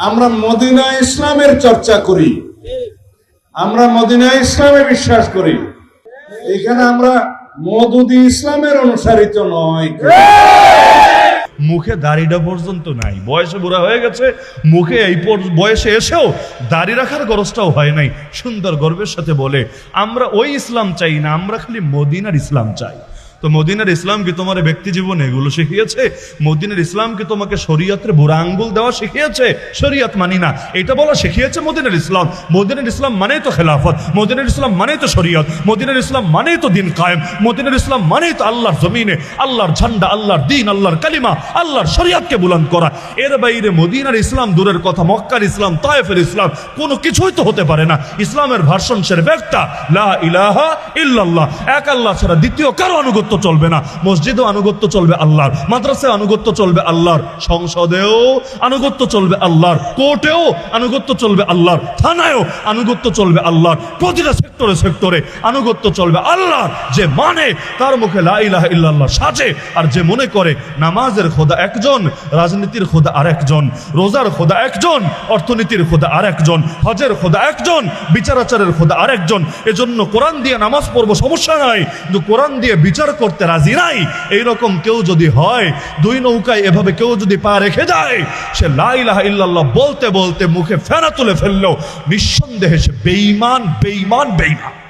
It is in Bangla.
আমরা মদিনা ইসলামের চর্চা করি, আমরা মদিনা ইসলামে বিশ্বাস করি। এখানে আমরা মওদুদি ইসলামের অনুসারিত নয়। মুখে দাড়িটা পর্যন্ত নাই, বয়সে বুড়া হয়ে গেছে, মুখে এই বয়সে এসেও দাড়ি রাখার গরজটাও হয় নাই। সুন্দর গর্বের সাথে বলে আমরা ওই ইসলাম চাই না, আমরা খালি মদিনার ইসলাম চাই। তো মদিনার ইসলাম কি তোমার ব্যক্তি জীবনে এগুলো শিখিয়েছে? মদিনার ইসলাম কি তোমাকে শরীয়তের বুড়া আঙ্গুল দেওয়া শিখিয়েছে? শরীয়ত মানি না এটা বলা শিখিয়েছে মদিনার ইসলাম? মদিনার ইসলাম মানেই তো খেলাফত, মদিনার ইসলাম মানেই তো শরীয়ত, মদিনার ইসলাম মানেই তো দিন কায়েম, মদিনার ইসলাম মানেই তো আল্লাহর জমিনে আল্লাহর ঝান্ডা, আল্লাহর দিন, আল্লাহর কালিমা, আল্লাহর শরীয়তকে বুলন্দ করা। এর বাইরে মদিনার ইসলাম দূরের কথা, মক্কার ইসলাম, তায়েফের ইসলাম কোনো কিছুই তো হতে পারে না। ইসলামের ভার্সন সেরফ একটা, লা ইলাহা ইল্লাল্লাহ, এক আল্লাহ ছাড়া দ্বিতীয় কারো আনুগত্য চলবে না। মসজিদেও আনুগত্য চলবে আল্লাহর, মাদ্রাসায় আনুগত্য চলবে আল্লাহর, সংসদেও আনুগত্য চলবে আল্লাহর, কোর্টেও আনুগত্য চলবে আল্লাহর, থানায়ও আনুগত্য চলবে আল্লাহর, প্রতিটা সেক্টরে সেক্টরে আনুগত্য চলবে আল্লাহর। যে মানে তার মুখে লা ইলাহা ইল্লাল্লাহ সাজে, আর যে মনে করে নামাজের খোদা একজন, রাজনীতির খোদা আরেকজন, রোজার খোদা একজন, অর্থনীতির খোদা আরেকজন, হজের খোদা একজন, বিচারাচারের খোদা আরেকজন। এজন্য কোরআন দিয়ে নামাজ পড়বো সমস্যা নাই, কিন্তু কোরআন দিয়ে বিচার করতে রাজি নাই, এইরকম কেউ যদি হয়, দুই নৌকায় এভাবে কেউ যদি পা রেখে যায়, সে লা ইলাহা ইল্লাল্লাহ বলতে বলতে মুখে ফেনা তুলে ফেললো, নিঃসন্দেহে সে বেঈমান বেঈমান বেঈমান।